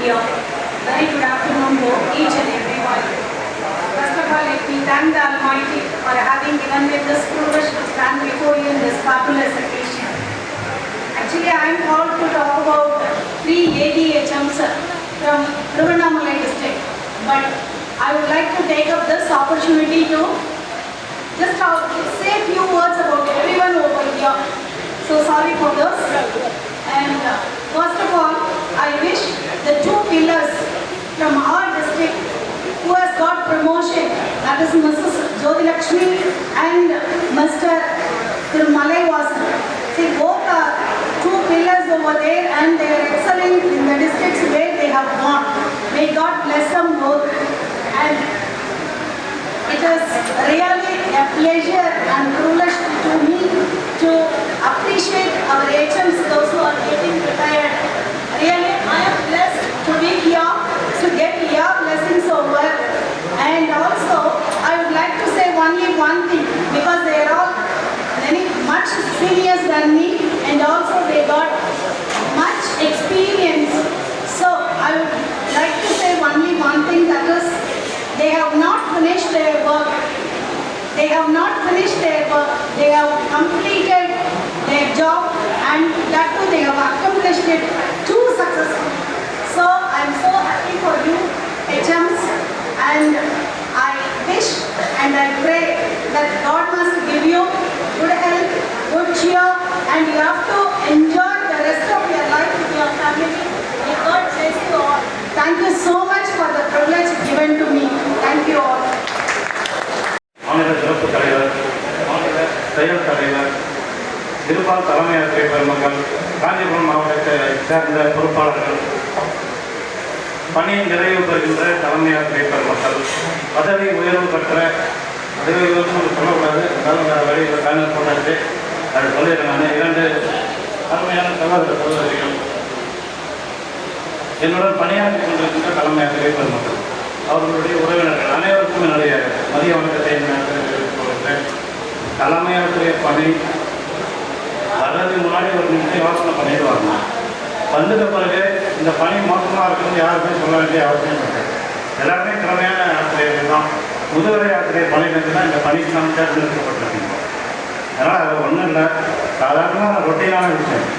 here. Very good afternoon to each and everyone. First of all, let me thank the Almighty for having given me this privilege to stand before you in this fabulous occasion. Actually, I am called to talk about 3 ADHMs from Tiruvannamalai district. But I would like to take up this opportunity to just say a few words about everyone over here. So sorry for this. And first of all, I wish the 2 pillars from our district who has got promotion, that is Mrs. Jyoti Lakshmi and Mr. Tirumalai Vasan. See, both are 2 pillars over there and they are excellent in the districts where they have gone. May God bless them both. And it is really a pleasure and privilege to me to appreciate our HMs, those who are getting retired. Really, I am blessed to be here, to get your blessings over. And also, I would like to say only one thing, because they are all much seniors than me, and also they got much experience. So, I would like to say only one thing, that is, they have not finished their work. They have not finished their work. They have completed their job, and that too they have accomplished it too successfully. So I am so happy for you, HMs, and I wish and I pray that God must give you good health, good cheer, and you have to enjoy the rest of your life with your family. May God bless you all. Thank you so much for the privilege given to me. Thank you all. மாநில சிறப்பு தலைவர், மாநில செயல் தலைவர், திருப்பால் தலைமை ஆசிரியர் பெருமக்கள், காஞ்சிபுரம் மாவட்டத்தை சேர்ந்த பொறுப்பாளர்கள், பணியை நிறைவு பெறுகின்ற தலைமை ஆசிரியர் பெருமக்கள், பதவி உயர்வு பெற்ற பதவி உயர்வு சொல்லக்கூடாது, இருந்தாலும் வழியில் பேனர் போட்டாச்சு, அது சொல்லிடுறேன். 2 அருமையான சகோதரிகள், என்னுடன் பணியாற்றி கொண்டிருக்கின்ற தலைமை ஆசிரியர் பெருமக்கள், அவர்களுடைய உறவினர்கள் அனைவருக்கும் என்னுடைய மதிய வணக்கத்தை தெரிவித்துக் கொள்கிறேன். தலைமை ஆசிரியர் பணி வர்றதுக்கு முன்னாடி ஒரு நிமிஷம் யோசனை பண்ணிட்டு வரணும். வந்துட்ட பிறகு இந்த பணி மோசமாக இருக்குன்னு யாருமே சொல்ல வேண்டிய அவசியம் இல்லை. எல்லாருமே திறமையான ஆசிரியர்கள் தான். முதுகலை ஆசிரியர் பணியிலிருந்து தான் இந்த பணிக்கு நாம் தேர்ந்தெடுக்கப்பட்டிருக்கோம். அதனால் அது ஒன்றும் இல்லை, சாதாரணமாக ரொட்டீனான விஷயம்.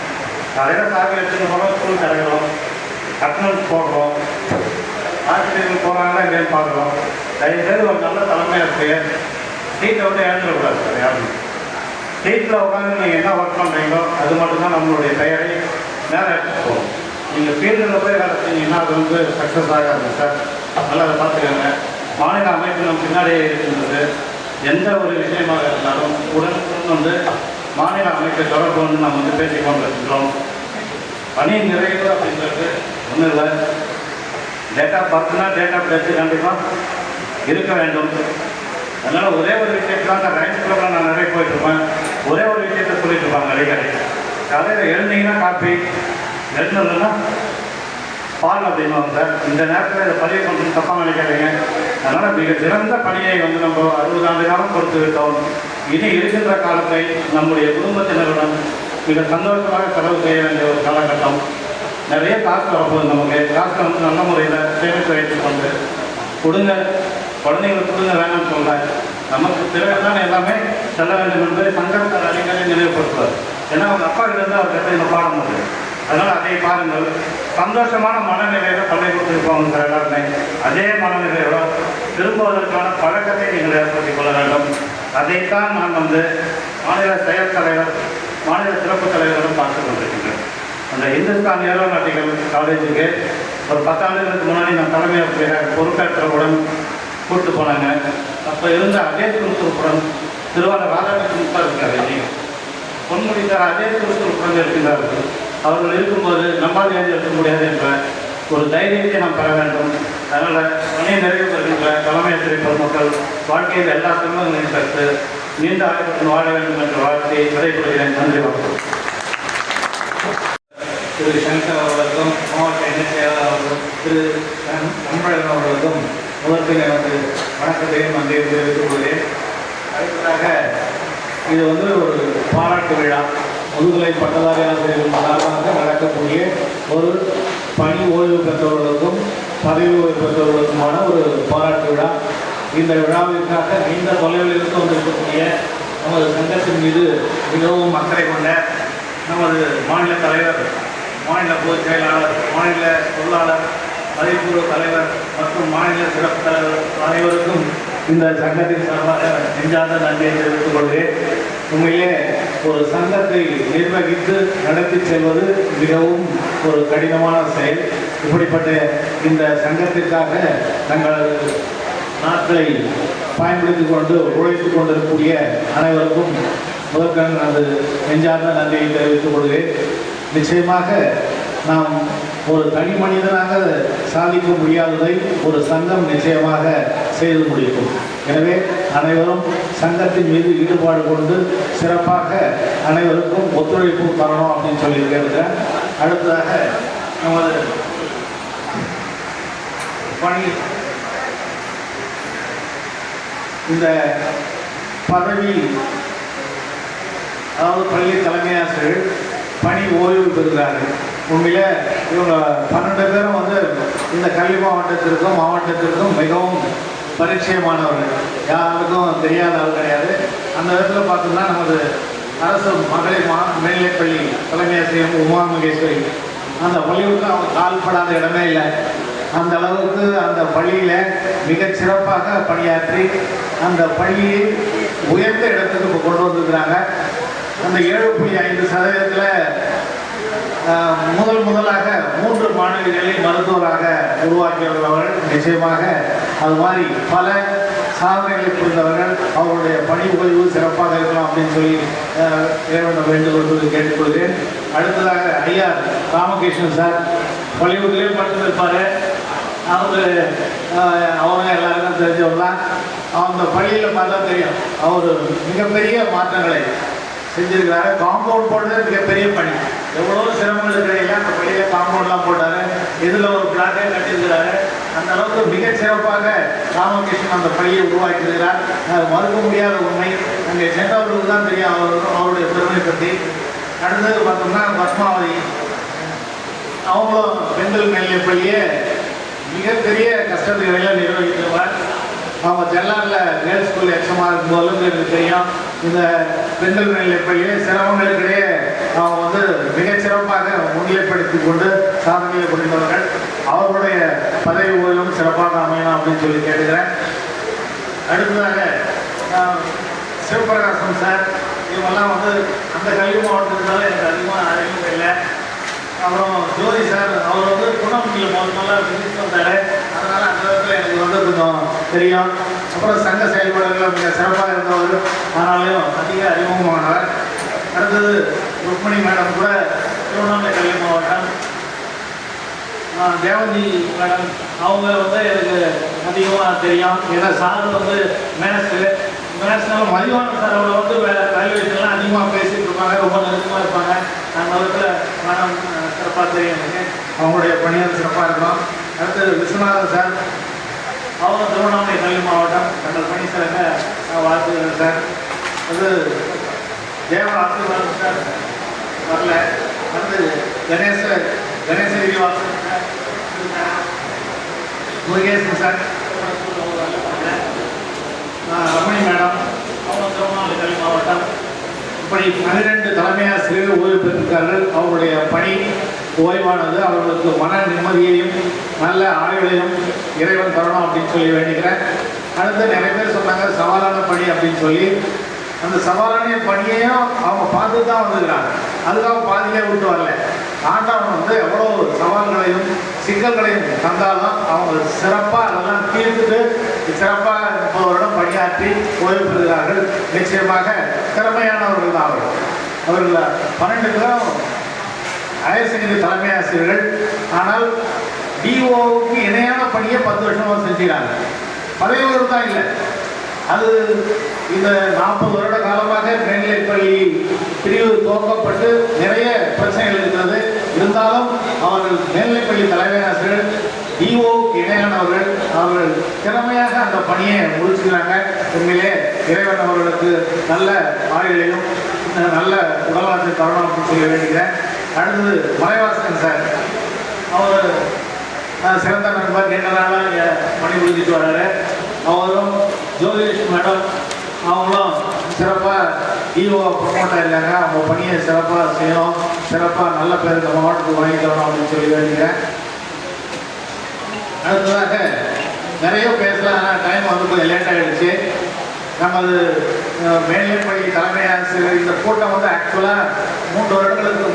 காலையில் சாவி எடுத்துகிட்டு போகிறோம், ஸ்கூல் கிடைக்கிறோம், அட்டனன்ஸ் போடுறோம், ஆசிரியர்கள் போகிறாங்களா இல்லைன்னு பார்க்குறோம். தயவுசெய்து ஒரு நல்ல தலைமை ஆசிரியர் சீட்டை விட்டு எழுந்துடக்கூடாது. சார் யாரும் சீட்டில் உட்காந்து நீங்கள் என்ன ஒர்க் பண்ணுறீங்களோ அது மட்டும்தான் நம்மளுடைய பெயரை மேலே எடுத்துகிட்டு போகும். நீங்கள் ஃபீல்டில் போய் வேலை செஞ்சீங்கன்னா அது சக்ஸஸ் ஆகாது சார். அதனால் அதை பார்த்துக்கோங்க. மாநில அமைப்பு நம்ம பின்னாடியே இருக்கின்றது. எந்த ஒரு விஷயமாக இருந்தாலும் உடனுக்குடன் மாநில அமைப்பை தொடர்பு நம்ம பேசிக் கொண்டிருக்கின்றோம். பணி நிறைவு அப்படின்றது ஒன்றும் இல்லை. டேட் ஆஃப் பர்த்னா டேட் ஆஃப் டெத்து கண்டிப்பாக இருக்க வேண்டும். அதனால் ஒரே ஒரு விஷயத்தான் நான் ரைன்ஸ் ப்ரோக்ராம் நான் நிறைய போயிட்டுருப்பேன். ஒரே ஒரு விஷயத்தை சொல்லிட்டு இருப்பாங்க அடிக்கடி. காலையில் எழுந்தீங்கன்னா காப்பி, எழுந்ததுன்னா பால் அப்படின்வாங்க சார். இந்த நேரத்தில் இதை பதிவு பண்ணுறது தப்பாக நினைக்காதீங்க. அதனால் மிக சிறந்த பணியை நம்ம 60 ஆண்டு காலம் கொடுத்து விட்டோம். இனி இருக்கின்ற காலத்தை நம்முடைய குடும்பத்தினருடன் மிக சந்தோஷமாக செலவு செய்ய வேண்டிய ஒரு காலகட்டம். நிறைய காசு வரப்போகுது. நமக்கு காசை நல்ல முறையில் சேமித்து வைத்துக் கொண்டு கொடுங்க, குழந்தைங்களுக்கு கொடுங்க, வேணும்னு சொல்ல நமக்கு பிறகுதான் எல்லாமே செல்ல வேண்டும் என்பதை சங்கரத்தார் அடிக்கடி நினைவுபடுத்துவார். ஏன்னா அவங்க அப்பா கிட்ட அவர் கற்று இந்த பாடம் உண்டு. அதனால் அதை பாருங்கள். சந்தோஷமான மனநிலையில் பள்ளிக்கூடத்துக்கு போங்க சார். எல்லாருமே அதே மனநிலையோட திரும்புவதற்கான பழக்கத்தை நீங்கள் ஏற்படுத்திக் கொள்ள வேண்டும். அதைத்தான் நான் மாநில செயல் தலைவர், மாநில சிறப்பு தலைவரிடம் பார்த்து கொண்டிருக்கின்றேன். அந்த இந்துஸ்தான் ஏரோநாட்டிக்கல் காலேஜுக்கு ஒரு 10 ஆண்டுகளுக்கு முன்னாடி நான் தலைமை ஆசிரியர் பொறுப்பேற்றவுடன் கூப்பிட்டு போனாங்க. அப்போ இருந்த அதே சுறுசுறுப்புடன் திருவாரூர் ராதாகிருஷ்ணன் தான் இருக்கார். இல்லைங்க பொன்முடி சார் அதே சுறுசுறுப்புடன் இருக்கின்றார்கள். அவர்கள் இருக்கும்போது நம்மால் ஏன் இருக்க முடியாது என்ற ஒரு தைரியத்தை நாம் பெற வேண்டும். அதனால் பணியை நிறைவு பெறுகின்ற தலைமை ஆசிரியர் பொதுமக்கள் வாழ்க்கையில் எல்லா துன்பங்களையும் பெற்று நீண்ட ஆயுளுடன் வாழ வேண்டும் என்ற வாழ்க்கையை விடைபெறுகிறேன். நன்றி. வணக்கம். திரு சங்கர் அவர்களுக்கும் மாவட்ட இணைச் செயலாளர் அவர்களுக்கும் திரு அன்பழகன் அவர்களுக்கும் முதற்கை எனக்கு வணக்கத்தையும் நன்றியை தெரிவித்துக் கொள்கிறேன். அடுத்ததாக இது ஒரு பாராட்டு விழா, முதுகலை பட்டதாரி ஆசிரியர்கள் சார்பாக நடக்கக்கூடிய ஒரு பணி ஓய்வு பெற்றவர்களுக்கும் பதவி உயர்வு பெற்றவர்களுக்குமான ஒரு பாராட்டு விழா. இந்த விழாவிற்காக நீண்ட தொலைவில் இருந்து வந்திருக்கக்கூடிய நமது சங்கத்தின் மீது மிகவும் அக்கறை கொண்ட நமது மாநில தலைவர், மாநில பொதுச் செயலாளர், மாநில பொருளாளர், மதிப்பூர்வ தலைவர் மற்றும் மாநில சிறப்பு தலைவர் அனைவருக்கும் இந்த சங்கத்தின் சார்பாக நெஞ்சார்ந்த நன்றியை தெரிவித்துக் கொள்கிறேன். உண்மையிலே ஒரு சங்கத்தை நிர்வகித்து நடத்தி செல்வது மிகவும் ஒரு கடினமான செயல். இப்படிப்பட்ட இந்த சங்கத்திற்காக தங்களது நாட்களை பயன்படுத்தி கொண்டு உழைத்துக் கொண்டிருக்கக்கூடிய அனைவருக்கும் முதற்கண் அது நெஞ்சார்ந்த நன்றியை தெரிவித்துக் கொள்கிறேன். நிச்சயமாக நாம் ஒரு தனி மனிதனாக சாதிக்க முடியாததை ஒரு சங்கம் நிச்சயமாக செய்து முடிக்கும். எனவே அனைவரும் சங்கத்தின் மீது ஈடுபாடு கொண்டு சிறப்பாக அனைவருக்கும் ஒத்துழைப்பு தரணும் அப்படின்னு சொல்லி கேட்கிறேன். அடுத்ததாக நமது பணி இந்த பதவி, அதாவது பள்ளி தலைமை ஆசிரியர்கள் பணி ஓய்வு பெறுகிறார்கள். உண்மையிலே இவங்க 12 பேரும் இந்த கல்வி மாவட்டத்திற்கும் மிகவும் பரிச்சயமானவர்கள், யாருக்கும் தெரியாத ஆள் கிடையாது. அந்த விதத்தில் பார்த்தோம்னா நமது அரசு மகளிர் மேல்நிலைப்பள்ளி தலைமை ஆசிரியர் உமா மகேஸ்வரி, அந்த பள்ளிக்கு அவங்க கால்படாத இடமே இல்லை. அந்த அளவுக்கு அந்த பள்ளியில் மிகச் சிறப்பாக பணியாற்றி அந்த பள்ளியை உயர்ந்த இடத்துக்கு இப்போ கொண்டு வந்திருக்கிறாங்க. அந்த 7.5% முதலாக 3 மாணவிகளை மருத்துவராக உருவாக்கியவர்கள். நிச்சயமாக அது மாதிரி பல சாதனைகளை புரிந்தவர்கள். அவருடைய பணி ஓய்வு சிறப்பாக இருக்கலாம் அப்படின்னு சொல்லி இறைவனை வேண்டுகோள் கேட்டுக்கொள்கிறேன். அடுத்ததாக ஐயா ராமகிருஷ்ணன் சார் பள்ளிக்கூடத்திலே படித்திருப்பார். அவங்க எல்லாருக்கும் தெரிஞ்சவர் தான். அவங்க பள்ளியில் பார்த்தா தெரியும், அவர் மிகப்பெரிய மாற்றங்களை செஞ்சிருக்கிறாரு. காம்பவுண்ட் போட்டது மிகப்பெரிய பணி. எவ்வளோ சிரமங்கள் இருக்கிறீங்க, அந்த பள்ளியில் காம்பவுண்ட்லாம் போட்டார். இதில் ஒரு பிளாக்கே கட்டியிருக்கிறாரு. அந்த அளவுக்கு மிகச் சிறப்பாக ராமகிருஷ்ணன் அந்த பள்ளியை உருவாக்கியிருக்கிறார். மறுக்க முடியாத உண்மை. அங்கே சென்றவர்களுக்கு தான் தெரியும் அவருடைய பெருமை பற்றி. அடுத்தது பார்த்தோம்னா பத்மாவதி, அவங்களும் பெண்கள் மேல்நிலைப் பள்ளியை மிகப்பெரிய கஷ்டத்துறையில் நிர்வகித்தவர். அவங்க ஜெல்லாரில் கேர்ள்ஸ் ஸ்கூல் எக்ஸமாக இருக்கும்போது எனக்கு தெரியும். இந்த பெண்கள் மேல்நிலைப் பள்ளியை சிரமங்களுக்கிடையே அவங்க மிகச்சிறப்பாக முன்னிலைப்படுத்தி கொண்டு சாதனையை புரிந்தவர்கள். அவர்களுடைய பதவி ஓய்வும் சிறப்பாக அமையணும் அப்படின்னு சொல்லி கேட்டுக்கிறேன். அடுத்ததாக சிவபிரகாசம் சார், இவங்கெல்லாம் அந்த கல்வி மாவட்டத்தினால எனக்கு அதிகமாக அறிமுகம் இல்லை. அப்புறம் ஜோதி சார், அவர் குணமணியில் முதல்ல விசிட் வந்தார். அதனால் அந்த விதத்தில் எனக்கு கொஞ்சம் தெரியும். அப்புறம் சங்க செயல்பாடுகள் மிக சிறப்பாக இருந்தவர், ஆனாலையும் அதிக அறிமுகமானவர். அடுத்தது ருக்மணி மேடம் கூட திருவண்ணாமலை கல்வி மாவட்டம். தேவதி மேடம், அவங்க எனக்கு அதிகமாக தெரியும். ஏன்னா சார் மேத்ஸ்னால மதிவான சார் அவரை ரயில்வே ஸ்டேஷன்லாம் அதிகமாக பேசிகிட்டு இருப்பாங்க, ரொம்ப நெருக்கமாக இருப்பாங்க. அந்த விதத்தில் மேடம் சிறப்பாக தெரியும் எனக்கு. அவங்களுடைய பணியாளர் சிறப்பாக இருக்கும். அடுத்தது விஸ்வநாதன் சார், அவங்க திருவண்ணாமலை கல்வி மாவட்டம். தங்கள் பணி சிறக்க வாழ்த்துக்கிறேன் சார். அது தேவராசிவாசன் சார் வரல. அடுத்து Ganesagiri Vasan sir, Murugesan sir, Ramani madam, அவங்க திருவண்ணாமலை கல்வி மாவட்டம். இப்படி 12 தலைமை ஆசிரியர்கள் ஓய்வு பெற்றிருக்கார்கள். அவருடைய பணி ஓய்வானது அவர்களுக்கு மன நிம்மதியையும் நல்ல ஆய்வுகளையும் இறைவன் தரணும் அப்படின்னு சொல்லி வேண்டிக்கிறேன். அடுத்து நிறைய பேர் சொன்னாங்க சவாலான பணி அப்படின்னு சொல்லி. அந்த சவாலான பணியையும் அவங்க பார்த்து தான் வந்துக்கிறாங்க. அதுக்காக பாதியிலே விட்டு வரல. ஆண்டவன் எவ்வளோ சவால்களையும் சிக்கல்களையும் தந்தாலும் அவங்க சிறப்பாக அதெல்லாம் தீர்த்துட்டு சிறப்பாக 30 வருடம் பணியாற்றி ஓய்வு பெறுகிறார்கள். நிச்சயமாக திறமையானவர்கள் தான் அவர்கள் 12 பேரும் ஹையர் செகண்டரி தலைமை ஆசிரியர்கள். ஆனால் டிஓவுக்கு இணையான பணியை 10 வருஷமாக செஞ்சுக்கிறாங்க. பதவி உயர்வு தான் இல்லை. அது இந்த 40 வருட காலமாக மேல்நிலைப்பள்ளி பிரிவு துவக்கப்பட்டு நிறைய பிரச்சனைகள் இருக்கிறது. இருந்தாலும் அவர்கள் மேல்நிலைப்பள்ளி தலைமை ஆசிரியர்கள் டிஓவுக்கு இணையானவர்கள். அவர்கள் திறமையாக அந்த பணியை முடிச்சுக்கிறாங்க. உண்மையிலே இறைவன் அவர்களுக்கு நல்ல ஆய்வுகளையும் நல்ல உடல்நலத்தை தரணும் அப்படின்னு சொல்லி வேண்டிக்கிறேன். அடுத்தது மலைவாசன் சார், அவர் சிறந்த நண்பர், நீண்ட நாளாக பணி புரிஞ்சிட்டு வர்றாரு. அவரும் ஜோதிஷ் மேடம் அவங்களும் சிறப்பாக ஈஓ ப்ரொமோட் ஆகிருக்காங்க. அவங்க பணியை சிறப்பாக செய்யணும், சிறப்பாக நல்ல பேர் இந்த மாவட்டத்துக்கு வாங்கி தரணும் அப்படின்னு சொல்லி வேண்டிக்கிறேன். அடுத்ததாக நிறைய பேசலாம், ஆனால் டைம் வந்து கொஞ்சம் லேட் ஆகிடுச்சு. நமது மேல்நிலைப்பள்ளி தலைமை ஆசிரியர் இந்த கூட்டம் வந்து ஆக்சுவலாக 3 வருடங்களுக்கு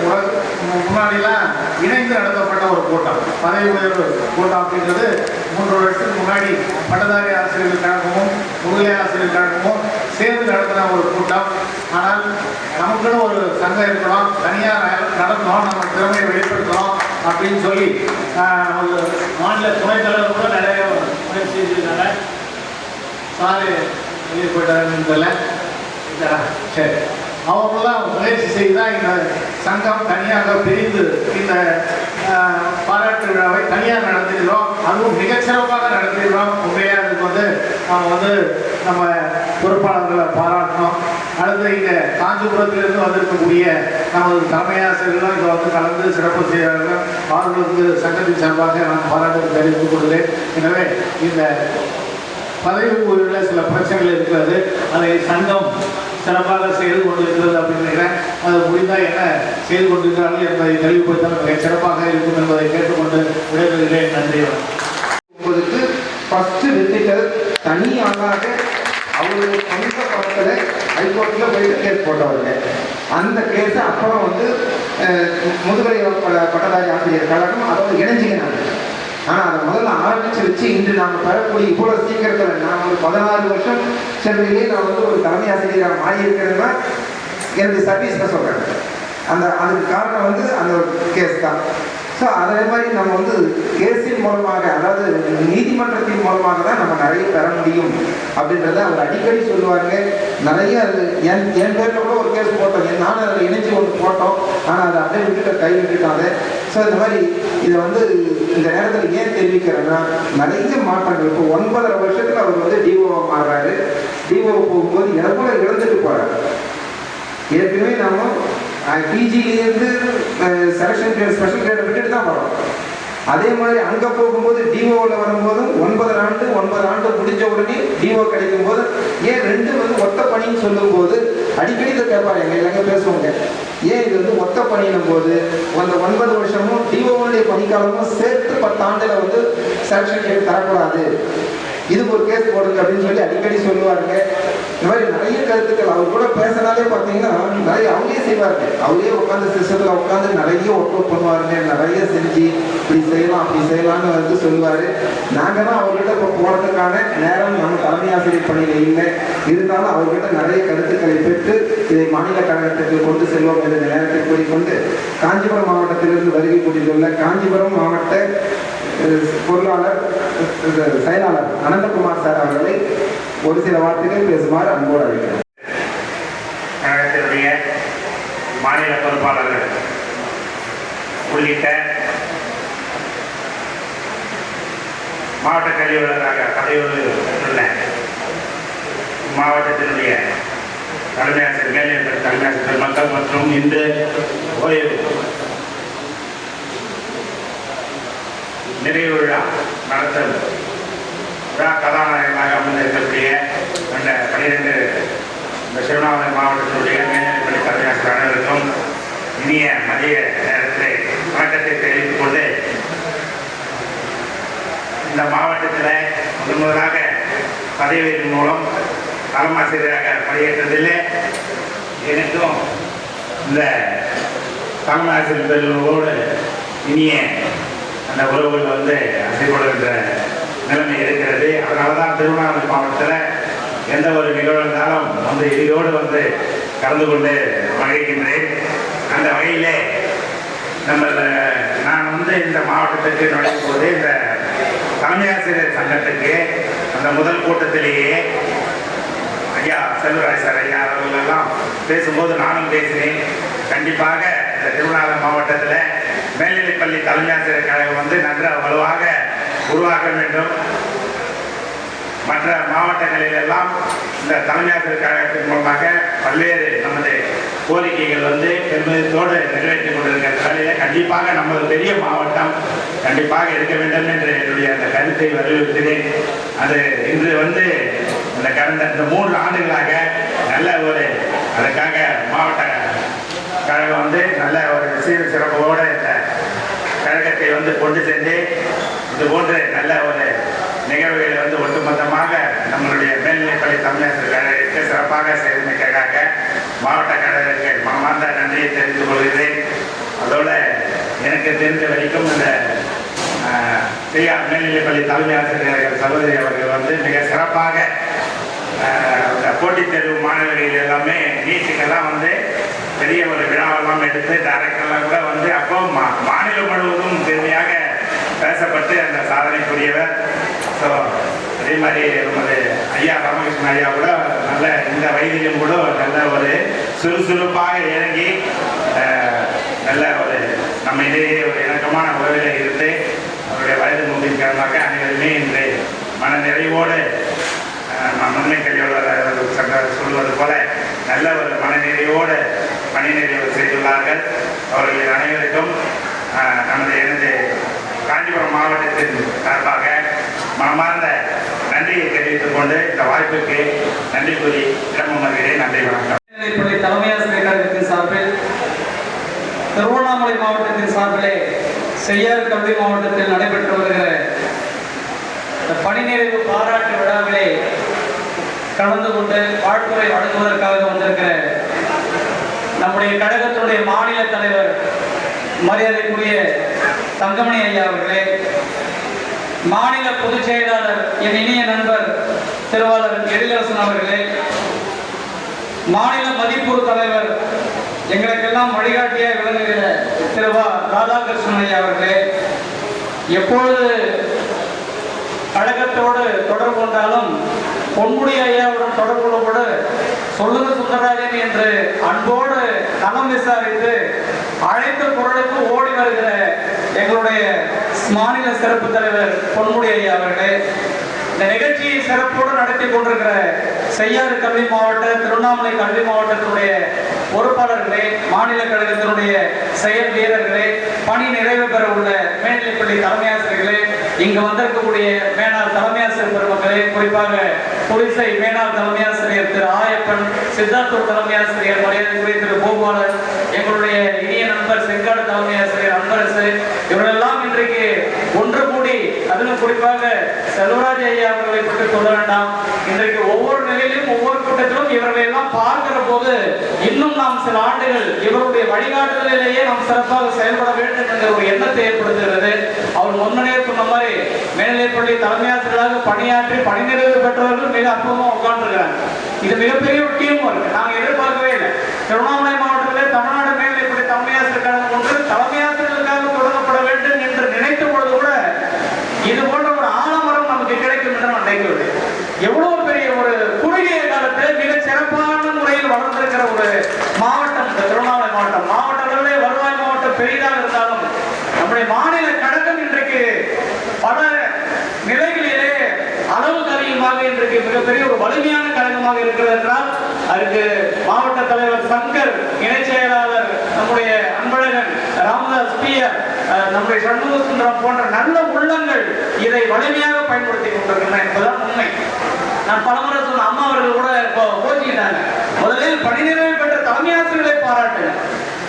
முன்னாடிலாம் இணைந்து நடத்தப்பட்ட ஒரு கூட்டம், பதவி உயர்வு கூட்டம் அப்படின்றது 3 வருஷத்துக்கு முன்னாடி பட்டதாரி ஆசிரியர்கள் கழகமும் முதுகலை ஆசிரியர் கழகமும் சேர்ந்து நடத்தின ஒரு கூட்டம். ஆனால் நமக்குன்னு ஒரு சங்கம் இருக்கணும், தனியாக நடத்தணும், நம்ம திறமையை வெளிப்படுத்தணும் அப்படின்னு சொல்லி நமது மாநில துணைத் தலைவர் கூட நிறைய முயற்சி செஞ்சுருக்காங்க. சாரி வெளியே போயிட்டாருன்னு தெரியல. சரி, அவங்களாம் முயற்சி செய்து தான் இந்த சங்கம் தனியாக பிரிந்து இந்த பாராட்டு விழாவை தனியாக நடத்திடுறோம். அதுவும் மிகச்சிறப்பாக நடத்திடுறோம். உண்மையாக அதுக்கு வந்து நம்ம பொறுப்பாளர்களை பாராட்டணும். அடுத்து இங்கே காஞ்சிபுரத்திலிருந்து வந்திருக்கக்கூடிய நமது தலைமையாசிரியர்களும் இதை வந்து கலந்து சிறப்பு செய்கிறார்கள். அவர்களுக்கு சங்கத்தின் சார்பாக நான் பாராட்டு தெரிவித்துக் கொள்கிறேன். எனவே இந்த பதவி உயர்வில் சில பிரச்சனைகள் இருக்கிறது, அதை சங்கம் சிறப்பாக செய்து கொண்டிருக்கிறது அப்படின்னு நினைக்கிறேன். அது முடிந்தால் என்ன செய்து கொண்டிருக்கிறார்கள் என்பதை தெளிவுபடுத்த மிக சிறப்பாக இருக்கும் என்பதை கேட்டுக்கொண்டு விடைபெறுகிறேன். நன்றி. உங்களுக்கு ஃபஸ்ட்டு விசிட்டர் தனியாக அவருடைய சொந்த படத்தில் ஹைகோர்ட்டில் போயிட்டு கேஸ் போட்டவருங்க. அந்த கேஸை அப்புறம் வந்து முதுகலை பட்டதாரி ஆசிரியர் கழகம் அதோட இணைஞ்சிக்கிறாங்க. ஆனால் அதை முதல்ல ஆரம்பித்து வச்சு இன்று நாம் பெறக்கூடிய இவ்வளோ சீக்கிரத்தில் நான் ஒரு 16 வருஷம் சென்னையிலே நான் வந்து ஒரு தலைமை ஆசிரியராக மாறி இருக்கிறேன்னா எனது சர்வீஸில் சொல்கிறேன். அதுக்கு காரணம் வந்து அந்த கேஸ் தான். ஸோ அதே மாதிரி நம்ம வந்து கேஸின் மூலமாக, அதாவது நீதிமன்றத்தின் மூலமாக தான் நம்ம நிறைய பெற முடியும் அப்படின்றத அவர் அடிக்கடி சொல்லுவாங்க. நிறைய அது என் பேரில் கூட ஒரு கேஸ் போட்டோம், நானும் அதில் இணைச்சி ஒன்று போட்டோம். ஆனால் அதை அப்படியே விட்டுட்டு கை விட்டுட்டாங்க. ஸோ இந்த மாதிரி இதை வந்து இந்த நேரத்தில் ஏன் தெரிவிக்கிறேன்னா, நிறைய மாற்றங்கள். இப்போ 9.5 வருஷத்தில் அவர் வந்து டிஓவாக மாறுறாரு. டிஓ போகும்போது எவ்வளோ இழந்துட்டு போகிறாரு. ஏற்கனவே நாம பிஜிலேருந்து செலக்ஷன் கிரேட் ஸ்பெஷல் கிரேடை விட்டுட்டு தான் வரோம். அதே மாதிரி அங்கே போகும்போது டிஓவில் வரும்போதும் 9 ஆண்டு முடிஞ்ச உடனே டிஓ கிடைக்கும் போது ஏன் 2 வந்து ஒத்த பணின்னு சொல்லும்போது அடிக்கடி இதை கேட்பாரு, எங்க பேசுவாங்க, ஏன் இது வந்து ஒத்த பணியினும் போது அந்த 9 வருஷமும் டிஓவுடைய பணிக்காலமும் சேர்த்து 10 ஆண்டுல வந்து செலக்ஷன் கிரேட் தரக்கூடாது, இதுக்கு ஒரு கேஸ் போடுங்க அப்படின்னு சொல்லி அடிக்கடி சொல்லுவாருங்க. இந்த மாதிரி நிறைய கருத்துக்கள் அவர் கூட பேசினாலே பார்த்தீங்கன்னா நிறைய அவரே செய்வாருங்க. அவரே உட்காந்து சிஸ்டத்தில் உட்காந்து நிறைய ஒர்க் அவுட் பண்ணுவாருங்க. நிறைய செஞ்சு இப்படி செய்யலாம் அப்படி செய்யலாம்னு வந்து சொல்லுவார். நாங்கள் தான் அவர்கிட்ட இப்போ போகிறதுக்கான நேரம் நம்ம தலைமை ஆசிரியர் பணியில் இல்லை. இருந்தாலும் அவர்கிட்ட நிறைய கருத்துக்களை பெற்று இதை மாநில கழகத்திற்கு கொண்டு செல்வோம் என்ற நேரத்தை கூறிக்கொண்டு காஞ்சிபுரம் மாவட்டத்திலிருந்து வருகை கூட்டியுள்ள காஞ்சிபுரம் மாவட்ட பொருளாளர் செயலாளர் அனந்தகுமார் சார் அவர்களை ஒரு சில வார்த்தைகள் பேசுமாறு அன்போடு அழைக்கிறேன். கழகத்தினுடைய மாநில பொறுப்பாளர்கள் உள்ளிட்ட மாவட்ட கல்வி அலுவலராக பதவி உள்ள மாவட்டத்தினுடைய தலைமை ஆசிரியர், மேல்நிலைப்பள்ளி தலைமை ஆசிரியர் மக்கள் மற்றும் இன்று ஓய்வு நிறைவு விழா நடத்தல் விழா கதாநாயகமாக அமைந்திருக்கக்கூடிய அந்த 12 இந்த திருவண்ணாமலை மாவட்டத்தினுடைய மேல்நிலைப்பள்ளி தலைமை ஆசிரியர் அனைவருக்கும் இனிய மதிய நேரத்தில் வணக்கத்தை தெரிவித்துக் கொண்டு, இந்த மாவட்டத்தில் முதலாக பதவியின் மூலம் தலைமாசிரியராக பணியேற்றதில் எனக்கும் இந்த தலைமாசிரியர் பெருமளவோடு இனிய அந்த உறவுகள் வந்து அசைப்படுகின்ற நிலைமை இருக்கிறது. அதனால தான் திருவண்ணாமலை மாவட்டத்தில் எந்த ஒரு நிகழ்வு இருந்தாலும் வந்து இதோடு வந்து கலந்து கொண்டு மகிழ்கின்றேன். அந்த வகையிலே நான் வந்து இந்த மாவட்டத்துக்கு நுழையும் போது இந்த தலைமை ஆசிரியர் சங்கத்துக்கு அந்த முதல் கூட்டத்திலேயே ஐயா செல்வராஜ் சார் ஐயா அவர்களெல்லாம் பேசும்போது நானும் பேசினேன். கண்டிப்பாக இந்த திருவண்ணாமலை மாவட்டத்தில் மேல்நிலைப்பள்ளி தலைமை ஆசிரியர் கழகம் வந்து நன்றாக வலுவாக உருவாக்க வேண்டும். மற்ற மாவட்டங்களிலெல்லாம் இந்த தலைமை ஆசிரியர் கழகத்தின் மூலமாக பல்வேறு நமது கோரிக்கைகள் வந்து பெருமிதத்தோடு நிறைவேற்றிக் கொண்டிருக்கிற வேலையை கண்டிப்பாக நமது பெரிய மாவட்டம் கண்டிப்பாக இருக்க வேண்டும் என்று என்னுடைய அந்த கருத்தை வலியுறுத்தினேன். அது இன்று வந்து இந்த கடந்த இந்த 3 ஆண்டுகளாக நல்ல ஒரு அதுக்காக மாவட்ட கழகம் வந்து நல்ல ஒரு சீர் சிறப்போடு இந்த கழகத்தை வந்து கொண்டு சென்று இது போன்ற நல்ல ஒரு நிகழ்வுகளை வந்து ஒட்டுமொத்தமாக நம்மளுடைய மேல்நிலைப்பள்ளி தமிழர் கழகத்தை சிறப்பாக செய்தமைக்காக மாவட்ட கழகங்களுக்கு மனமார்ந்த நன்றியை தெரிவித்துக் கொள்கிறேன். அதோடு எனக்கு தெரிந்த வரைக்கும் இந்த பெரியார் மேல்நிலைப்பள்ளி தலைமை ஆசிரியர்கள் சகோதரி அவர்கள் வந்து மிக சிறப்பாக போட்டித் தேர்வு மாணவர்கள் எல்லாமே நீட்டுக்கெல்லாம் வந்து பெரிய ஒரு விழாவெல்லாம் எடுத்து டைரக்டர்லாம் கூட வந்து அப்போ மாநிலம் முழுவதும் பெருமையாக பேசப்பட்டு அந்த சாதனைக்குரியவர். ஸோ அதே மாதிரி நமது ஐயா ராமகிருஷ்ணன் ஐயா கூட நல்ல இந்த வயதிலும் கூட நல்ல ஒரு சுறுசுறுப்பாக இறங்கி நல்ல ஒரு நம்ம இடையே ஒரு இணக்கமான உறவில் இருந்து அவருடைய வயது மூப்பின் காரணமாக அனைவருமே இன்று மன நிறைவோடு முன்மை கல்வியாளர் சொல்வது போல நல்ல ஒரு மனநிறைவோடு பணி நிறைவு செய்துள்ளார்கள். அவர்கள் அனைவருக்கும் எனது காஞ்சிபுரம் மாவட்டத்தின் சார்பாக மனமார்ந்த நன்றியை தெரிவித்துக் கொண்டு இந்த வாய்ப்புக்கு நன்றி கூறி விரும்புகிறேன். நன்றி, வணக்கம். தலைமை ஆசிரியர் கழகத்தின் சார்பில் திருவண்ணாமலை மாவட்டத்தின் சார்பிலே செய்யார் கல்வி மாவட்டத்தில் நடைபெற்று வருகிற பணி நிறைவு பாராட்டு விழாவிலே கலந்து கொண்டு வாழ்த்துறை வழங்குவதற்காக வந்திருக்கிற நம்முடைய கழகத்தினுடைய மாநில தலைவர் மரியாதைக்குரிய தங்கமணி ஐயா அவர்களே, மாநில பொதுச் செயலாளர் என் இனிய நண்பர் திருவாளர் எழிலரசன் அவர்களே, மாநில மதிப்பூர் தலைவர் எங்களுக்கெல்லாம் வழிகாட்டியாக விளங்குகிற திருவா ராதாகிருஷ்ணன் ஐயா அவர்களே, எப்பொழுது கழகத்தோடு தொடர்பு கொண்டாலும் பொன்முடி ஐயாவுடன் தொடர்பு கொள்ளப்பட சொல்லுங்க சுந்தரராஜன் என்று அன்போடு நலம் விசாரித்து அழைத்த குரலுக்கு ஓடி வருகிற எங்களுடைய மாநில சிறப்பு தலைவர் பொன்முடி ஐயா அவர்களே, இந்த நிகழ்ச்சியை சிறப்போடு நடத்தி கொண்டிருக்கிற செய்யாறு கல்வி மாவட்ட திருவண்ணாமலை கல்வி மாவட்டத்தினுடைய பொறுப்பாளர்களே, மாநில கழகத்தினுடைய செயல் வீரர்களே, பணி நிறைவு பெற உள்ள மேல்நிலைப்பள்ளி தலைமை ஆசிரியர்களே, இங்கு வந்திருக்கக்கூடிய மேனாள் தலைமை ஆசிரியர் பெருமக்களே, குறிப்பாக புலிசை மேனாள் தலைமை ஆசிரியர் திரு ஆயப்பன், சித்தார்த்தூர் தலைமை ஆசிரியர் மரியாதைக்குரிய திரு கோபாலன், எங்களுடைய இனிய நண்பர் செங்காடு தலைமை ஆசிரியர் அன்பரசு, இவரெல்லாம் இன்றைக்கு ஒன்று கூடி, அதிலும் குறிப்பாக செல்வராஜ் ஐயா அவர்களை பற்றி சொல்ல வேண்டாம். இன்றைக்கு ஒவ்வொரு நிலையிலும் ஒவ்வொரு கூட்டத்திலும் இவர்களை எல்லாம் பார்க்கிற போது இன்னும் நாம் சில ஆண்டுகள் இவருடைய வழிகாட்டுதலிலேயே நாம் சிறப்பாக செயல்பட வேண்டும் என்ற ஒரு எண்ணத்தை ஏற்படுத்துகிறது. அவர் முன்னே சொன்ன மாதிரி மேல்நிலைப்பள்ளி தலைமை ஆசிரியராக பணியாற்றி பணி நிறைவு பெற்றவர்கள் மிக அற்புதமாக உட்கார்ந்துருக்கிறாங்க. இது மிகப்பெரிய ஒரு டீம் ஒர்க். நாங்கள் எதிர்பார்க்கவே இல்லை. திருவண்ணாமலை மாவட்டத்தில் தமிழ்நாடு மேல்நிலைப்பள்ளி தலைமை ஆசிரியர் கழகம் ஒன்று தலைமை ஆசிரியர்களுக்காக தொடங்கப்பட வேண்டும் என்று நினைத்த பொழுது கூட இது போன்ற ஒரு ஆலமரம் நமக்கு கிடைக்கும் என்று நான் நினைக்கவில்லை. எவ்வளவு பெரிய ஒரு குறுகிய காலத்தில் மிக சிறப்பான முறையில் வளர்ந்திருக்கிற ஒரு மாவட்டம் இந்த திருவண்ணாமலை மாவட்டம். மாவட்ட அளவிலே வருவாய் மாவட்டம் பெரிதாக இருந்தாலும் நம்முடைய மாநில கழகம் இன்றைக்கு பல நிலைகளிலே அளவுக்கு அதிகமாக இன்றைக்கு மிகப்பெரிய ஒரு வலிமையான கழகமாக இருக்கிறது என்றால் அதுக்கு மாவட்ட தலைவர் சங்கர், இணை செயலாளர் நம்முடைய அன்பழகன், ராமதாஸ் பிஆர், நம்முடைய சண்முக சுந்தரம் போன்ற நல்ல உள்ளங்கள் இதை வலிமையாக பயன்படுத்தி கொண்டிருக்கின்றன என்பதுதான் உண்மை. நான் பலமுறை சொன்ன அம்மா அவர்கள் கூட இப்போ கோச்சிக்கிட்டாங்க. முதலில் பணி நிறைவு பெற்ற தலைமை ஆசிரியர்களை பாராட்டுங்க,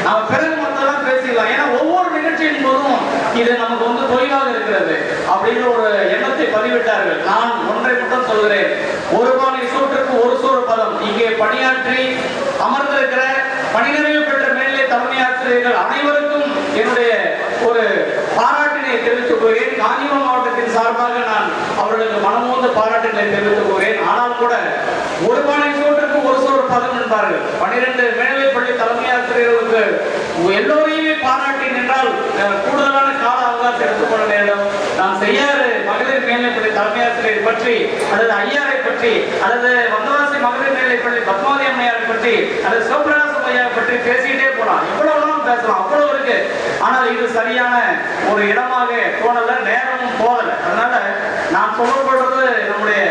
நாம பிறகு மற்றெல்லாம் பேசிக்கலாம். ஏன்னா ஒவ்வொரு நிகழ்ச்சியின் போதும் இது நமக்கு வந்து தொய்வாக இருக்கிறது அப்படிங்கிற ஒரு எண்ணத்தை பதிவிட்டார்கள். நான் ஒன்றை மட்டும் சொல்கிறேன், ஒரு பானை சூற்றுக்கு ஒரு சோறு பதம். இங்கே பணியாற்றி அமர்ந்திருக்கிற பணி நிறைவு பெற்ற மேல்நிலை தலைமை ஆசிரியர்கள் அனைவருக்கும் என்னுடைய ஒரு பாராட்டினை தெரிவித்துக் கொள்கிறேன். காஞ்சிபுரம் மாவட்டத்தின் சார்பாக நான் அவர்களுக்கு மனமோந்த பாராட்டுகளை தெரிவித்துக் கொள்கிறேன். ஆனால் கூட ஒரு பானை சோற்றுக்கு ஒரு சோறு பதம் என்பார்கள். 12 மேல்நிலைப்பள்ளி தலைமை ஆசிரியர்களுக்கு எல்லோரையுமே பாராட்டி நின்றால் கூடுதலான கால அவகாசம் எடுத்துக்கொள்ள வேண்டும். நாம் செய்யாறு மகளிர் மேல்நிலைப்பள்ளி தலைமை ஆசிரியர் பற்றி அல்லது ஐயாரை பற்றி அல்லது வந்தவாசி மகளிர் மேல்நிலைப்பள்ளி பத்மாவதி அம்மையாரை பற்றி அல்லது சிவபிரகாசம் ஐயாரை பற்றி பேசிக்கிட்டே போலாம், எவ்வளவுலாம் பேசலாம், அவ்வளவு இருக்கு. ஆனால் இது சரியான ஒரு இடமாக தோணல, நேரமும் போதல. அதனால நான் சொல்லப்படுறது நம்முடைய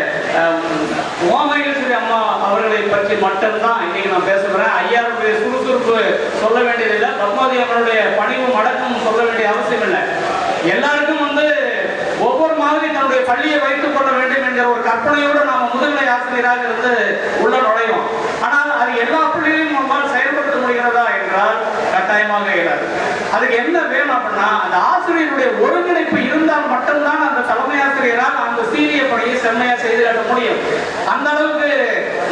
உமாமகேஸ்வரி அம்மா அவர்களை பற்றி மட்டும் மட்டும்தான் இன்னைக்கு நான் பேசுகிறேன். ஐயாருடைய சுறுசுறுப்பு சொல்ல வேண்டியதில்லை, பத்மாவதி அவருடைய பணிவும் அடக்கமும் சொல்ல வேண்டிய அவசியம் இல்லை. எல்லாருக்கும் ஒவ்வொரு மாதிரி தன்னுடைய பள்ளியை வைத்துக் கொள்ள வேண்டும் என்கிற ஒரு கற்பனையோடு நாம முதல்நிலை ஆசிரியராக இருந்து உள்ள நுழைவோம். ஆனால் அது எல்லா பள்ளியிலும் நம்மால் செயல்படுத்த முடிகிறதா என்றால் கட்டாயமாக இயலாது. அதுக்கு என்ன வேணும் அப்படின்னா, அந்த ஆசிரியருடைய ஒருங்கிணைப்பு இருந்தால் மட்டும்தான் அந்த தலைமை ஆசிரியரால் அந்த சீரிய பணியை செம்மையா செய்து காட்ட முடியும். அந்த அளவுக்கு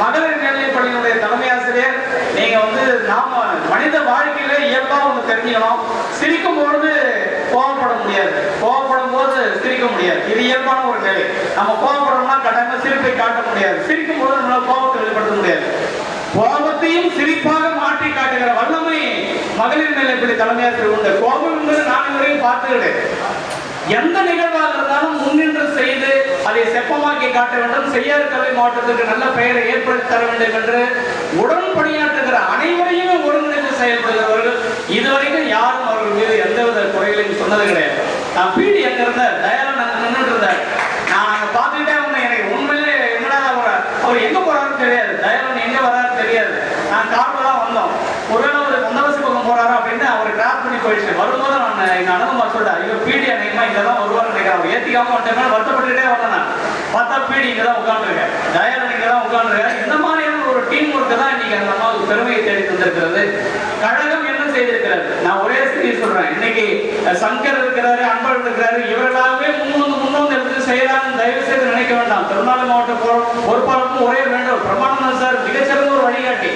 மகளிர் மேல்நிலைப் பள்ளியினுடைய தலைமை ஆசிரியர் நீங்க நாம மனித வாழ்க்கையில இயல்பா தெரிஞ்சுக்கணும். சிரிக்கும் பொழுது கோபப்பட முடியாது, கோபப்படும் போது சிரிக்க முடியாது. இது இயல்பான ஒரு நிலை. நம்ம கோபப்படுறோம்னா கட்டாயமா சிரிப்பை காட்ட முடியாது, சிரிக்கும் போது நம்மளால கோபத்தை வெளிப்படுத்த முடியாது. கோபத்தையும் சிரிப்பாக மாற்றி காட்டுகிற வல்லமை மகளிர் மேல்நிலைப்பள்ளி தலைமையாசிரியர் உண்டு. கோபம் என்பது நான் இதுவரையும் பார்த்துக்கிறேன். எந்த நிகழ்வாக இருந்தாலும் முன்னின்று செய்து அதை செப்பமாக்கி காட்ட வேண்டும், செய்யாறு கல்வி மாவட்டத்திற்கு நல்ல பெயரை ஏற்படுத்தி தர வேண்டும் என்று உடன் பணியாற்றுகிற அனைவரையும் ஒருங்கிணைந்து செயல்படுகிறவர்கள். இதுவரைக்கும் யாரும் அவர்கள் மீது எந்தவித குறைகளையும் சொன்னது கிடையாது. நான் பீடி எங்க இருந்த தயாரன் நின்றுட்டு இருந்தார், நான் அங்க பார்த்துக்கிட்டே வந்தேன். எனக்கு உண்மையிலே என்னடா அவர் எங்க போறாருன்னு தெரியாது, தயாரன் எங்க வராருன்னு தெரியாது. நான் கார்ல தான் வந்தோம். ஒருவேளை ஒரு வந்தவசி பக்கம் போறாரா அப்படின்னு அவர் கிராஸ் பண்ணி போயிடுச்சு. வரும்போது நான் எங்க அனுபவமா சொல்றேன், ஐயோ பீடி அன்னைக்குமா இங்கதான் வருவாரு நினைக்கிறேன். அவர் ஏத்திக்காம வந்துட்டேன், வருத்தப்பட்டுக்கிட்டே வந்தேன். நான் பார்த்தா பீடி இங்கதான் உட்காந்துருக்கேன், தயாரன் இங்கதான் உட்காந்துருக்கேன். இந்த மாதிரியான ஒரு டீம் ஒர்க்கு தான் இன்னைக்கு அந்த அம்மாவுக்கு பெருமையை தேடி தந்திருக்கிறது. கழகம் என்ன செய்திருக்கிறது, நான் ஒரே செய்தி சொல்றேன். இன்னைக்கு சங்கர் இருக்கிறாரு, அன்பர் இருக்கிறாரு, இவர்களாகவே முன்வந்து எடுத்து செய்யறாங்க. தயவு செய்து நினைக்க வேண்டாம். திருவண்ணாமலை மாவட்ட பொறுப்பாளருக்கும் ஒரே வேண்டும், பிரமானந்தன் சார் மிகச்சிறந்த ஒரு வழிகாட்டி.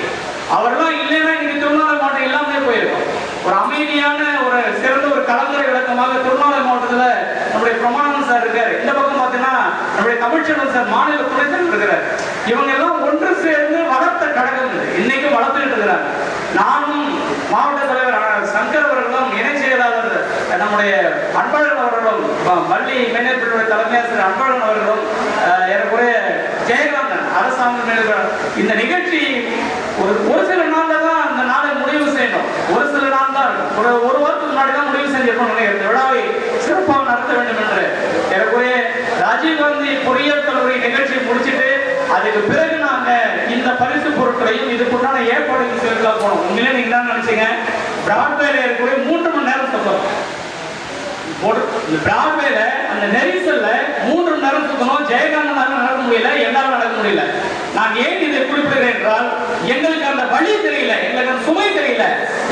அவரெல்லாம் இல்லைன்னா இன்னைக்கு திருவண்ணாமலை மாவட்டம் எல்லாமே போயிருக்கும். ஒரு அமைதியான ஒரு சிறந்த ஒரு கலந்துரை விளக்கமாக திருவண்ணாமலை மாவட்டத்தில் நம்முடைய பிரமானந்தன் சார் இருக்காரு. இந்த பக்கம் பார்த்தீங்கன்னா நம்முடைய தமிழ்ச்செல்வன் சார் மாநில துணைத்தலைவர் இருக்கிறார். இவங்க எல்லாம் ஒன்று சேர்ந்து வளர்த்த கழகம் இன்னைக்கு வளர்த்துக்கிட்டு இருக்கிறாங்க. நானும் மாவட்ட தலைவர் சங்கர் அவர்களும் இணை செயலாளர் நம்முடைய அன்பழகன் அவர்களும் பள்ளி மேனேஜ்மெண்ட் தலைமையாசிரியர் அன்பழகன் அவர்களும் ஏறக்குறைய ஜெயகாந்தன் அரசாங்க இந்த நிகழ்ச்சி ஒரு சில நாள்ல தான் அந்த நாளை முடிவு செய்யணும். ஒரு சில நாள் தான் இருக்கும். ஒரு வாரத்துக்கு முன்னாடி தான் முடிவு செஞ்சிருக்கணும். இந்த விழாவை சிறப்பாக நடத்த வேண்டும் என்று ஏறக்குறைய ராஜீவ்காந்தி பொறியியல் கல்லூரி நிகழ்ச்சியை முடிச்சுட்டு அதுக்கு பிறகு நாங்க இந்த பரிசு பொருட்களையும் இதுக்குண்டான ஏற்பாடுகள் செய்யலாம் போனோம். உண்மையிலே நீங்க தான் நினைச்சீங்க, பிராட்வேல இருக்கக்கூடிய 3 மணி நேரம் சுத்தம். பிராட்வேல அந்த நெரிசல்ல 3 மணி நேரம் சுத்தணும். ஜெயகாந்தனால நடக்க முடியல, என்னால நடக்க முடியல. நான் ஏன் இதை குறிப்பிடுகிறேன் என்றால், எங்களுக்கு அந்த வழி தெரியல, எங்களுக்கு அந்த சுமை தெரியல.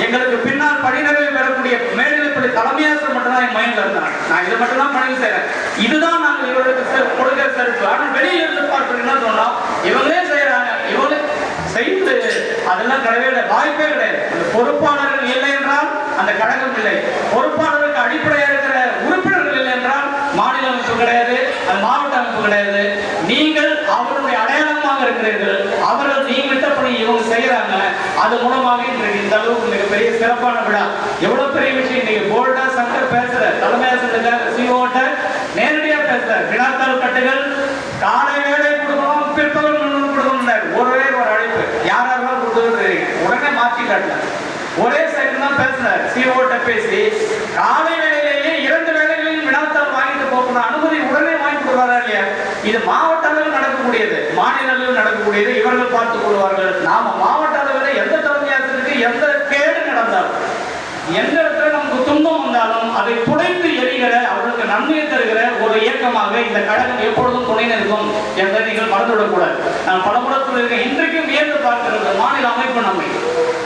எங்களுக்கு பின்னால் படிநிறைவு பெறக்கூடிய மேல்நிலைப்பள்ளி தலைமையாசிரியர் மட்டும்தான் என் மைண்ட்ல இருந்தாங்க. நான் இதை மட்டும் தான் பணிவு செய்யறேன். இதுதான் நாங்கள் இவர்களுக்கு கொடுக்கிற சிறப்பு. ஆனால் வெளியே இருந்து பார்த்து என்ன சொன்னோம், இவங்களே செய்யறாங்க, இவங்களே செய்து அதெல்லாம் கிடையவே வாய்ப்பே கிடையாது. அந்த பொறுப்பாளர்கள் இல்லை என்றால் அந்த கழகம் இல்லை. பொறுப்பாளருக்கு அடிப்படையாக இருக்கிற உறுப்பினர்கள் இல்லை என்றால் மாநில அமைப்பு கிடையாது, அது மாவட்ட அமைப்பு கிடையாது. நீங்கள் அவருடைய அடையாளமாக இருக்கிறீர்கள். அவர்கள் நீங்கிட்ட பணி இவங்க செய்யறாங்க. அது மூலமாக இன்றைக்கு இந்த அளவுக்கு மிகப்பெரிய சிறப்பான விழா. எவ்வளவு பெரிய விஷயம். இன்னைக்கு போல்டா சங்கர் பேசுற, தலைமையாசிரியர் சிஓட்ட நேரடியா பேசுற, வினாத்தாள் கட்டுகள் காலை வேலை கொடுக்கணும், பிற்பகல் கொடுக்கணும். ஒரே ஒரு அழைப்பு, யாரெல்லாம் கொடுத்து உடனே மாற்றி காட்டல. ஒரே சைடு தான் பேசுறாரு. சிஓட்ட பேசி காலை வேலையிலேயே 2 வேலைகளையும் வினாத்தாள் வாங்கிட்டு போகணும் அனுமதி உடனே வாங்கி கொடுவாரா இல்லையா? இது மாவட்ட அளவில் நடக்கக்கூடியது, மாநில அளவில் நடக்கக்கூடியது. இவர்கள் பார்த்துக் கொள்வார்கள். நாம மாவட்ட அளவில் எந்த தலைமையாசிரியருக்கு எந்த கேடு நடந்தாலும், எந்த இடத்துல நமக்கு துன்பம் வந்தாலும் அதை புடைத்து எரிகிற, அவர்களுக்கு நன்மையை தருகிற ஒரு இயக்கமாக இந்த கழகம் எப்பொழுதும் துணை நிற்கும் என்பதை நீங்கள் மறந்துவிடக்கூடாது. நான் பலமுறை சொல்லியிருக்கேன். இன்றைக்கும் வியந்து பார்க்கிறது மாநில அமைப்பு நம்மை.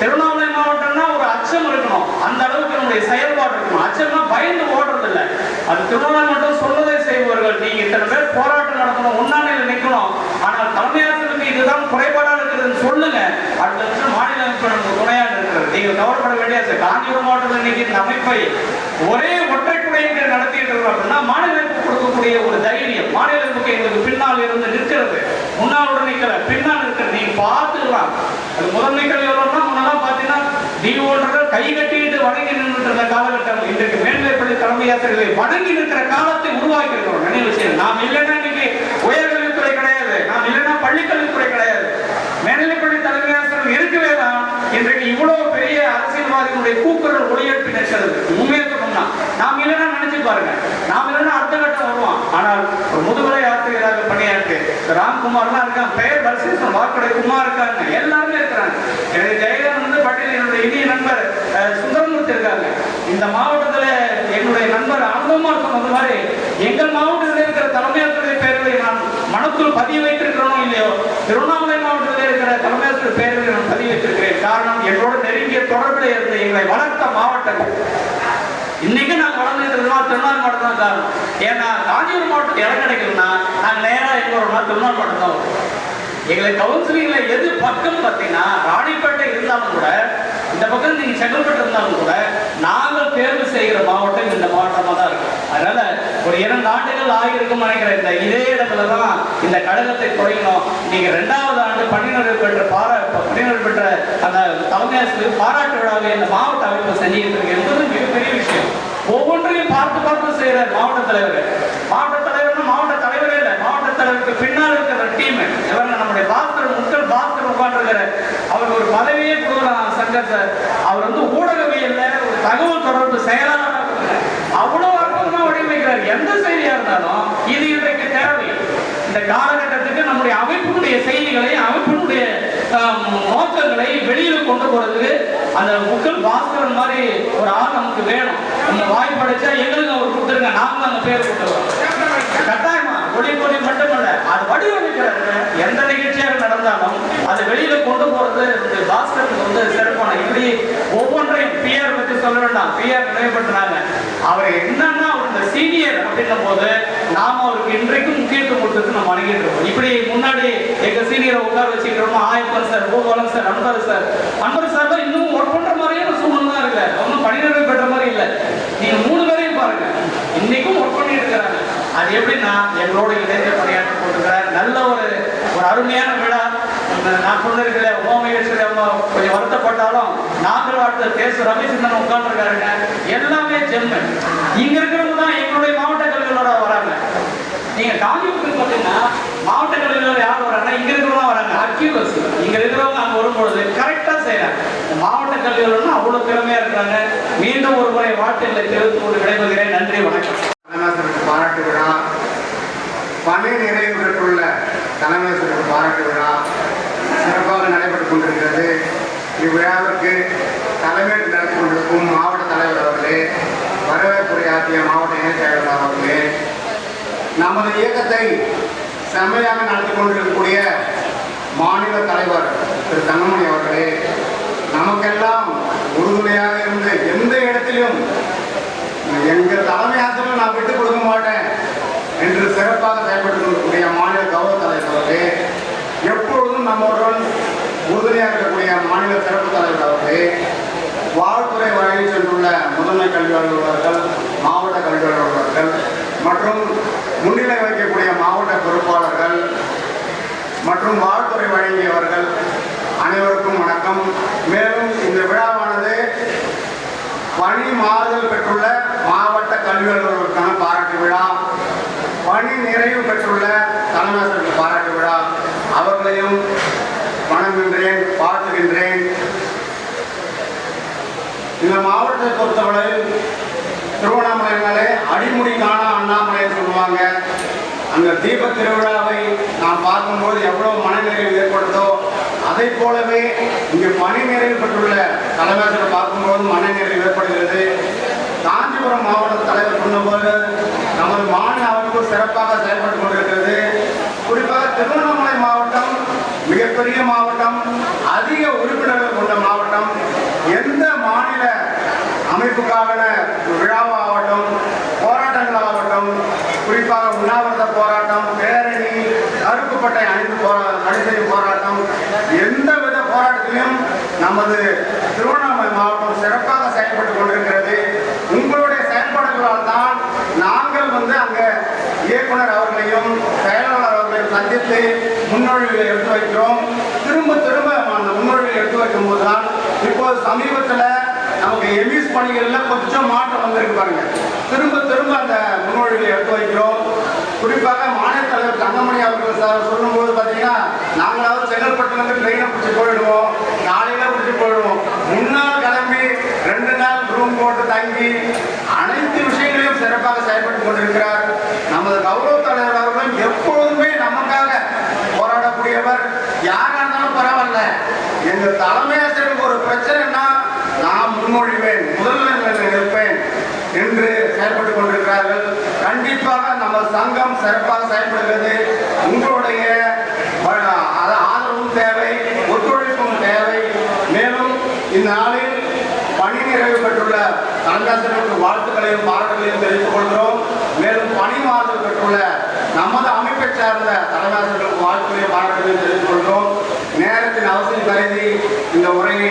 திருவண்ணாமலை மாவட்டம்னா ஒரு அச்சம் இருக்கணும், அந்த அளவுக்கு நம்முடைய செயல்பாடு இருக்கணும். அச்சம்னா பயந்து ஓடுறது இல்லை. அது திருவண்ணாமலை மட்டும் சொல்வதை செய்பவர்கள். நீங்க இத்தனை பேர் போராட்டம் நடத்தணும், உண்ணாநிலை நிற்கணும், ஆனால் தலைமையாசிரியருக்கு இதுதான் குறைபாடாக இருக்குதுன்னு சொல்லுங்க. அடுத்த வருஷம் மாநில அமைப்பு நமக்கு துணையாக இருக்கிறது. நீங்கள் கவலைப்பட வேண்டிய காஞ்சிபுரம் மாவட்டத்தில் இன்னைக்கு இந்த அமைப்பை ஒரே ஒற்றை குடையை நடத்திட்டு இருக்கிறோம் அப்படின்னா மாநில அமைப்பு கொடுக்கக்கூடிய ஒரு தைரியம், மாநில அமைப்புக்கு எங்களுக்கு பின்னால் இருந்து நிற்கிறது, முன்னாள் நிற்கிற பின்னால் இருக்கிறது. நீங்க பார்த்துக்கலாம். அது முதன்மை கல்வி எவ்வளோன்னா முன்னெல்லாம் பார்த்தீங்கன்னா டிஓன்றது கை கட்டிட்டு வணங்கி நின்றுட்டு இருந்த காலகட்டம். இன்றைக்கு மேல்நிலைப்பள்ளி தலைமையாசிரியர்களை வணங்கி நிற்கிற காலத்தை உருவாக்கி இருக்கிறோம். நினைவு செய்யணும். நாம் இல்லைன்னா இன்னைக்கு உயர்கல்வித்துறை கிடையாது, நாம் இல்லைன்னா பள்ளிக்கல்வித்துறை கிடையாது. மேல்நிலைப்பள்ளி தலைமையாசிரியர் இருக்கவே தான் இன்றைக்கு இவ்வளவு பெரிய அரசியல்வாதிகளுடைய கூக்குரல் ஒளியெழுப்பி நிற்கிறது. உண்மையை சொல்லணும்னா நாம் இல்லைன்னா நினைச்சு பாருங்க, நாம் இல்லைன்னா அடுத்த கட்டம் வருவோம். ஆனால் ஒரு முதுகலை ஆசிரியராக பணியாற்று ராம்குமார்லாம் இருக்காங்க, பெயர் வரிசேஷன் வாக்கடை குமார் இருக்காங்க, எல்லாருமே இருக்கிறாங்க. எனக்கு ஜெயகானந்த் பட்டேல் என்னுடைய இனிய நண்பர் சுந்தரமூர்த்தி இருக்காங்க. இந்த மாவட்டத்தில் என்னுடைய நண்பர் அனுபவமாக சொன்னது மாதிரி எங்கள் மாவட்டத்தில் இருக்கிற தலைமையாளர்களுடைய பெயர்களை நான் மனத்தில் பதிய வைத்திருக்கிறோம் இல்லையோ, திருவண்ணாமலை மாவட்டத்தில் இருக்கிற தலைமையாளர்கள் பெயர்களை நான் பதிய வைத்திருக்கிறேன். காரணம், எங்களோட நெருங்கிய தொடர்பில் இருந்து எங்களை வளர்த்த மாவட்டங்கள். இன்னைக்கு நாங்கள் வளர்ந்துட்டு இருக்கோம் திருவண்ணாமலை மாவட்டம் தான் காரணம். ஏன்னா காஞ்சிபுரம் மாவட்டத்தில் இடம் கிடைக்கலன்னா நாங்கள் நேராக எங்க வரும்னா திருவண்ணாமலை மாவட்டம் தான் வரும். எங்களை கவுன்சிலிங்ல எது பக்கம் பார்த்தீங்கன்னா ராணிப்பேட்டை இருந்தாலும் கூட, இந்த பக்கம் நீங்க செங்கல்பட்டு இருந்தாலும் கூட, நாங்கள் தேர்வு செய்கிற மாவட்டம் இந்த மாவட்டமாக தான் இருக்கும். அதனால ஒரு 2 ஆண்டுகள் ஆகியிருக்கும் நினைக்கிறேன். இந்த இதே இடத்துல தான் இந்த கழகத்தை தொடங்கினோம். நீங்க 2வது ஆண்டு பணியினர் பெற்ற அந்த தலைமையாசிரியர் பாராட்டு விழாவை இந்த மாவட்ட அமைப்பு செஞ்சுட்டு இருக்கு என்பது மிகப்பெரிய விஷயம். ஒவ்வொன்றையும் பார்த்து செய்யற மாவட்ட தலைவர். மாவட்ட தலைவர்னா மாவட்ட தலைவரே இல்லை, மாவட்ட தலைவருக்கு பின்னால் இருக்கிற டீம் எவங்க நம்முடைய பாஸ்கர் முக்கள் பாஸ்கர் உட்காந்துருக்கிற அவர் ஒரு பதவியே கொடுக்கலாம் சங்கர் சார். அவர் வந்து ஊடகவியல்ல ஒரு தகவல் தொடர்பு செயலாளராக அவ்வளவு அற்புதமா வடிவமைக்கிறார். எந்த செய்தியா இருந்தாலும் இது இன்றைக்கு தேவை. இந்த காலகட்டத்துக்கு நம்முடைய அமைப்பினுடைய செய்திகளை, அமைப்பினுடைய நோக்கங்களை வெளியில கொண்டு போறதுக்கு அந்த முக்கள் பாஸ்கரன் மாதிரி ஒரு ஆள் நமக்கு வேணும். அந்த வாய்ப்படைச்சா எங்களுக்கு அவர் கொடுத்துருங்க, நாங்களும் அந்த பேர் கொடுத்துருவோம். கட்டாயமா ஒளி மட்டுமல்ல, அது வடிவமைக்கிறது. எந்த நிகழ்ச்சியாக நடந்தாலும் அதை வெளியில கொண்டு போறது பாஸ்கருக்கு வந்து சிறப்பான. இப்படி ஒவ்வொன்றையும் பிஆர் பத்தி சொல்ல வேண்டாம், பிஆர் நினைவுபடுத்தினாங்க. அவர் என்னன்னா அவர் இந்த சீனியர் அப்படின்னும் போது நாம அவருக்கு இன்றைக்கும் முக்கியத்துவம் கொடுத்து நம்ம வணங்கிட்டு இருக்கோம். இப்படி முன்னாடி எங்க சீனியரை உட்கார வச்சுக்கிறோம். ஆயப்பன் சார், பூகோலம் சார், அன்பர் சார் தான் இன்னும் ஒர்க் பண்ற மாதிரியே சூழ்நிலை தான் இருக்கு. ஒன்றும் பணியினர் பெற்ற மாதிரி இல்லை. நீங்க 3 பேரையும் பாருங்க, இன்னைக்கும் ஒர்க் பண்ணிட்டு இருக்கிறாங்க. அது எப்படின்னா எங்களோட இணைந்து பணியாற்றி போட்டுக்கிறார். நல்ல ஒரு அருமையான விழா. நான் சொன்னிருக்கல உமாமகேஸ்வரி அம்மா கொஞ்சம் வருத்தப்பட்டாலும் நாங்கள் வாழ்த்த பேச ரமேசன் உட்கார்ந்துருக்காருங்க. எல்லாமே ஜென்மன். இங்க இருக்கிறவங்க தான் எங்களுடைய மாவட்ட கல்விகளோட வராங்க. நீங்க காஞ்சிபுரத்துக்கு பார்த்தீங்கன்னா மாவட்ட கல்விகளோட யார் வராங்கன்னா இங்க இருக்கிறவங்க வராங்க. அக்யூரஸ் இங்க இருக்கிறவங்க அங்க வரும்பொழுது கரெக்டா செய்யறாங்க. மாவட்ட கல்விகள் அவ்வளவு திறமையா இருக்கிறாங்க. மீண்டும் ஒரு முறை வாழ்த்துக்களை தெரிவித்து கொண்டு விடைபெறுகிறேன். நன்றி, வணக்கம். பாராட்டு விழா, பணி நிறைவு பெற்றுள்ள தலைமையாசிரியருக்கு பாராட்டு விழா சிறப்பாக நடைபெற்றுக் கொண்டிருக்கிறது. இவ்விழாவிற்கு தலைமையேற்று நடத்தி கொண்டிருக்கும் மாவட்ட தலைவர் அவர்களே, வரவேற்புரையாற்றிய மாவட்ட இணைச் செயலாளர் அவர்களே, நமது இயக்கத்தை செம்மையாக நடத்தி கொண்டிருக்கக்கூடிய மாநில தலைவர் திரு தங்கமணி அவர்களே, நமக்கெல்லாம் உறுதுணையாக இருந்து எந்த இடத்திலும் எங்கள் தலைமை ஆசிரியர் நான் விட்டுக் கொடுக்க மாட்டேன் என்று சிறப்பாக செயல்பட்டு கொண்டிருக்கக்கூடிய மாநில கௌரவ தலைவர்களே, எப்பொழுதும் நம்முடன் உறுதுணையாக இருக்கக்கூடிய மாநில சிறப்பு தலைவர் அவர்களே, வாழ்த்துறை வழங்கி சென்றுள்ள முதன்மை கல்வி அலுவலர்கள், மாவட்ட கல்வி அலுவலர்கள் மற்றும் முன்னிலை வைக்கக்கூடிய மாவட்ட பொறுப்பாளர்கள் மற்றும் வாழ்த்துறை வழங்கியவர்கள் அனைவருக்கும் வணக்கம். மேலும் இந்த விழாவானது பணி மாறுதல் பெற்றுள்ள மாவட்ட கல்வி அலுவலர்களுக்கான பாராட்டு விழா, பணி நிறைவு பெற்றுள்ள தலைமையாசிரியருக்கு பாராட்டு விழா. அவர்களையும் வணங்குகின்றேன், வாழ்த்துகின்றேன். இந்த மாவட்டத்தை பொறுத்தவரையில் திருவண்ணாமலைனாலே அடிமுடி காண அண்ணாமலை சொல்லுவாங்க. அந்த தீப திருவிழாவை நாம் பார்க்கும்போது எவ்வளவு மனநிறைவு ஏற்படுதோ அதை போலவே இங்கு பணி நிறைவு பெற்றுள்ள தலைமையாசிரியர் பார்க்கும்போது மனநிறைவு ஏற்படுகிறது. காஞ்சிபுரம் மாவட்ட தலைவர் சொன்னபோது நமது மாநில அமைப்பு சிறப்பாக செயல்பட்டு கொண்டிருக்கிறது. குறிப்பாக திருவண்ணாமலை மாவட்டம் மிகப்பெரிய மாவட்டம், அதிக உறுப்பினர்கள் கொண்ட மாவட்டம். எந்த மாநில அமைப்புக்கான விழாவாகட்டும், போராட்டங்களாகட்டும், குறிப்பாக உண்ணாவிரத போராட்டம், பேரணி, கருப்பு பட்டை அணிந்து செய்யும் போராட்டம், எந்தவித போராட்டத்திலும் நமது திருவண்ணாமலை மாவட்டம் சிறப்பாக செயல்பட்டு கொண்டிருக்கிறது. உங்களுடைய செயல்பாடுகளால் தான் நாங்கள் அங்கே இயக்குனர் அவர்களையும் செயலாளர் அவர்களையும் சந்தித்து முன்னோடிகளை எடுத்து வைக்கிறோம். திரும்ப அந்த முன்னோடிகளை எடுத்து வைக்கும் போதுதான் இப்போது சமீபத்தில் நமக்கு எமிஸ் பணிகளில் கொஞ்சம் மாற்றம் வந்திருக்கு பாருங்க. திரும்ப அந்த முன்னோடிகளை எடுத்து வைக்கிறோம். குறிப்பாக மாநில தலைவர் தங்கமணி அவர்கள் சார் சொல்லும்போது பார்த்தீங்கன்னா, நாங்களாவது செங்கல்பட்டுலேருந்து ட்ரெயினை பிடிச்சி போயிடுவோம், காலையில் பிடிச்சி போயிடுவோம். முன்னாள் கிளம்பி 2 நாள் ரூம் போட்டு தங்கி அனைத்து விஷயங்களையும் சிறப்பாக செயல்பட்டு கொண்டிருக்கிறார். நமது கௌரவ தலைவர் அவர்களும் எப்பொழுதுமே நமக்காக தலைமை ஆசிரியருக்கு ஒரு பிரச்சனைன்னா நான் முன்மொழிவேன், முதல் நிலையில் இருப்பேன் என்று செயல்பட்டு கொண்டிருக்கிறார்கள். கண்டிப்பாக நம்ம சங்கம் சிறப்பாக செயல்படுகிறது. உங்களுடைய ஆதரவும் தேவை, ஒத்துழைப்பும் தேவை. மேலும் இந்த நாளில் பணி நிறைவு பெற்றுள்ள தலைமையாசிரியர்களுக்கு வாழ்த்துக்களையும் பாராட்டுகளையும் தெரிவித்துக் கொள்கிறோம். மேலும் பணி மாறுதல் பெற்றுள்ள நமது அமைப்பை சார்ந்த தலைமையாசிரியர்களுக்கு வாழ்த்துக்களையும் பாராட்டுகளையும் தெரிவித்துக் கொள்கிறோம். நேரத்தின் அவசியம் கருதி இந்த உரையை